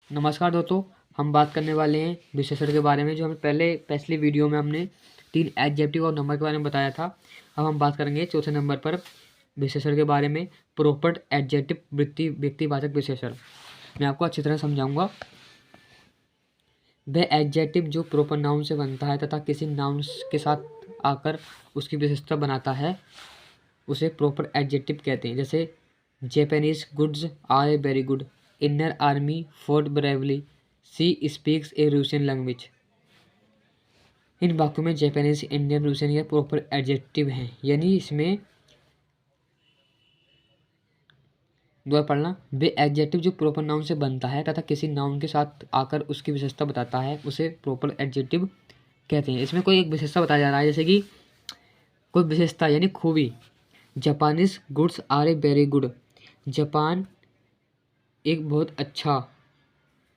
नमस्कार दोस्तों, हम बात करने वाले हैं विशेषण के बारे में। जो हमें पिछली वीडियो में हमने 3 एडजेक्टिव और नंबर के बारे में बताया था। अब हम बात करेंगे चौथे नंबर पर विशेषण के बारे में, प्रॉपर एडजेक्टिव व्यक्तिवाचक विशेषण। मैं आपको अच्छी तरह समझाऊंगा। वह एडजेक्टिव जो प्रॉपर नाउन से बनता है तथा किसी नाउन के साथ आकर उसकी विशेषता बनाता है, उसे प्रॉपर एडजेक्टिव कहते हैं। जैसे Japanese goods are very good. Indian army fought bravely. She speaks a Russian language. इन वाक्यों में जापानीज, इंडियन, रूसियन या प्रॉपर एडजेक्टिव हैं। यानी इसमें दोबारा पढ़ना। वे एडजेक्टिव जो प्रॉपर नाउन से बनता है तथा किसी नाउन के साथ आकर उसकी विशेषता बताता है, उसे प्रॉपर एडजेक्टिव कहते हैं। इसमें कोई एक विशेषता बताया जा रहा है, जैसे कि कोई विशेषता यानी खूबी। Japanese goods are a very good. Japan एक बहुत अच्छा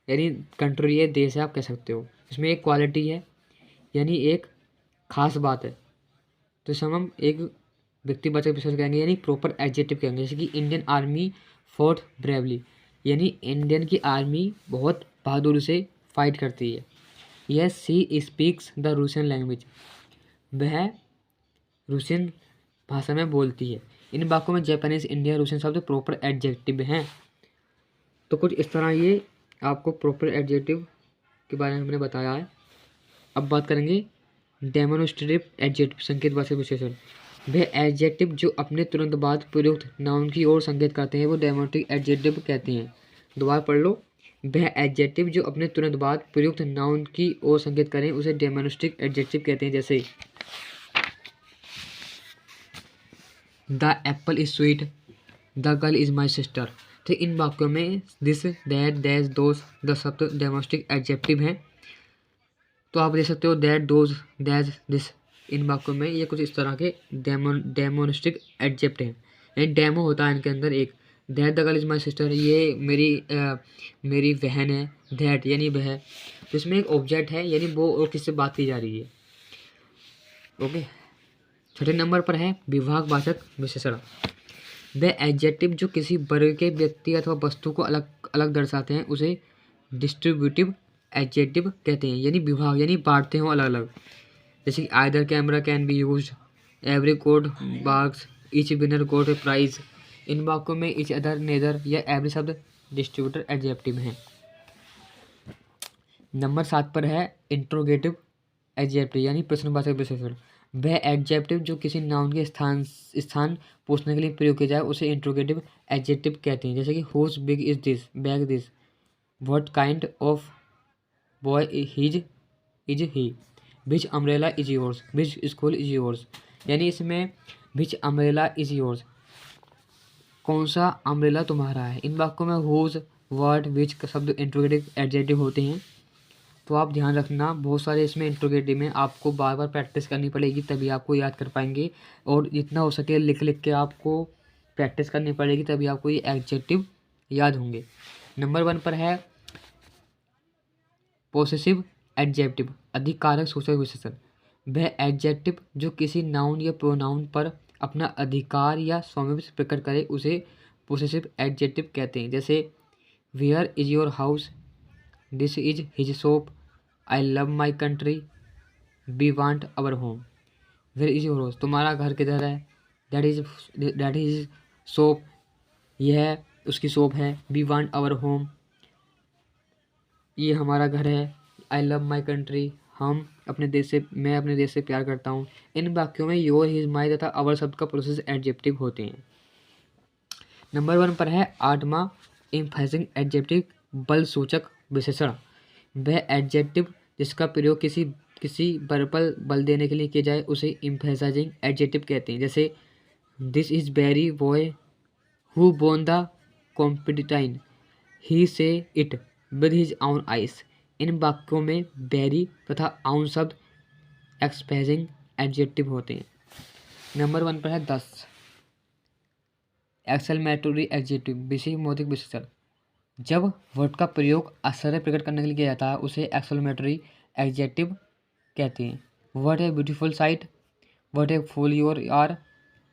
यानी कंट्री है, देश है, आप कह सकते हो। इसमें एक क्वालिटी है यानी एक खास बात है, तो इसे हम एक व्यक्तिवाचक विशेषण कहेंगे यानी प्रॉपर एडजेक्टिव कहेंगे। जैसे कि इंडियन आर्मी फॉट ब्रेवली, यानी इंडियन की आर्मी बहुत बहादुरी से फाइट करती है। यह she speaks the Russian language, वह रूसियन भाषा में बोलती है। इन वाक्यों में जापानीज, इंडियन, रूसियन शब्द प्रॉपर एडजेक्टिव हैं। तो कुछ इस तरह ये आपको प्रॉपर एडजेक्टिव के बारे में हमने बताया है। अब बात करेंगे डेमोन्स्ट्रेटिव एडजेक्टिव, संकेतवाचक विशेषण। वह एडजेक्टिव जो अपने तुरंत बाद प्रयुक्त नाउन की ओर संकेत करते हैं वो डेमोन्स्ट्रेटिव एडजेक्टिव कहते हैं। दोबारा पढ़ लो। वह एडजेक्टिव जो अपने तुरंत बाद प्रयुक्त नाउन की ओर संकेत करें उसे डेमोन्स्ट्रेटिव एडजेक्टिव कहते हैं। जैसे the Apple is sweet, the girl is my sister. तो इन वाक्यों में this, that, that, those, the शब्द डेमोन्स्ट्रेटिव एडजेक्टिव हैं। तो आप देख सकते हो दैट, दोज, दैट, दिस। इन वाक्यों में ये कुछ इस तरह के डेमोनिस्टिक एडजेक्ट हैं। यानी डेमो होता है इनके अंदर एक। That the girl is my sister, ये मेरी बहन है। दैट यानी वह, तो इसमें एक ऑब्जेक्ट है यानी वो और किससे बात की जा रही है। ओके। छठे नंबर पर है विभागवाचक विशेषण। वह एडजेक्टिव जो किसी वर्ग के व्यक्ति अथवा वस्तु को अलग अलग दर्शाते हैं उसे डिस्ट्रीब्यूटिव एडजेक्टिव कहते हैं। यानी विभाग यानी बांटते हो अलग अलग। जैसे कि either camera can be use, every कोड barks, each winner got a prize. इन वाक्यों में ईच अदर, नेदर या एवरी शब्द डिस्ट्रीब्यूटर एडजेक्टिव हैं। नंबर 7 पर है इंट्रोगेटिव एडजेक्टिव यानी प्रश्नवाचक विशेषण। वह एडजेक्टिव जो किसी नाउन के स्थान पूछने के लिए प्रयोग किया जाए उसे इंट्रोगेटिव एडजेक्टिव कहते हैं। जैसे कि whose big is this bag this, what kind of boy is he, which umbrella is yours, which school is yours. यानी इसमें विच अम्ब्रेला इज योर्स, कौन सा अम्ब्रेला तुम्हारा है। इन वाक्यों में हुज, व्हाट, विच शब्द इंट्रोगेटिव एडजेक्टिव होते हैं। तो आप ध्यान रखना, बहुत सारे इसमें इंट्रोगेटिव में आपको बार बार प्रैक्टिस करनी पड़ेगी तभी आपको याद कर पाएंगे। और जितना हो सके लिख लिख के आपको प्रैक्टिस करनी पड़ेगी तभी आपको ये एडजेक्टिव याद होंगे। नंबर 1 पर है पोसेसिव एडजेक्टिव, अधिकारक सूचक विशेषण। वह एडजेक्टिव जो किसी नाउन या प्रोनाउन पर अपना अधिकार या स्वामित्व प्रकट करे उसे पोसेसिव एडजेक्टिव कहते हैं। जैसे where is your house, this is his shop, I love my country, we want our home. Where is your house, तुम्हारा घर किधर है। दैट इज शॉप, यह उसकी शॉप है। वी वांट आवर होम, ये हमारा घर है। आई लव माई कंट्री, मैं अपने देश से प्यार करता हूँ। इन वाक्यों में योर, हिज, माई तथा अवर शब्द का प्रोसेस एडजेक्टिव होते हैं। नंबर 1 पर है 8वां एम्फेसिंग एडजेक्टिव, बल सूचक विशेषण। वह एडजेक्टिव जिसका प्रयोग किसी वर्ब पर बल देने के लिए किया जाए उसे एम्फेसाइजिंग एडजेक्टिव कहते हैं। जैसे this is very boy who won the competition, he saw it with his own eyes. इन वाक्यों में बेरी तथा आउन शब्द एक्सप्रेसिंग एडजेक्टिव होते हैं। नंबर 1 पर है 10 एक्सक्लेमेटरी एडजेक्टिव, विशेष मौलिक विशेषण। जब वर्ड का प्रयोग आश्चर्य प्रकट करने के लिए किया जाता है उसे एक्सक्लेमेटरी एडजेक्टिव कहते हैं। What a beautiful sight, what a fool you are,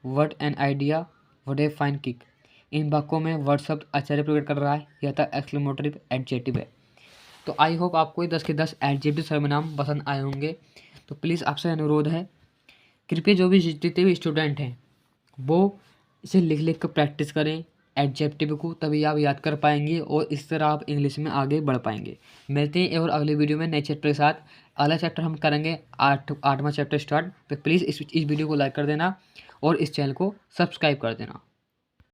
what an idea, what a fine kick. इन वाक्यों में वर्ड शब्द आश्चर्य प्रकट कर रहा है, यह था एक्सक्लेमेटरी एडजेक्टिव है। तो आई होप आपको ये 10 के 10 एडजेक्टिव सर्वनाम पसंद आए होंगे। तो प्लीज़ आपसे अनुरोध है, कृपया जो भी जितने भी स्टूडेंट हैं वो इसे लिख लिख कर प्रैक्टिस करें एडजेक्टिव को, तभी आप याद कर पाएंगे और इस तरह आप इंग्लिश में आगे बढ़ पाएंगे। मिलते हैं और अगले वीडियो में नए चैप्टर के साथ। अगला चैप्टर हम करेंगे 8वां चैप्टर स्टार्ट। तो प्लीज़ इस वीडियो को लाइक कर देना और इस चैनल को सब्सक्राइब कर देना।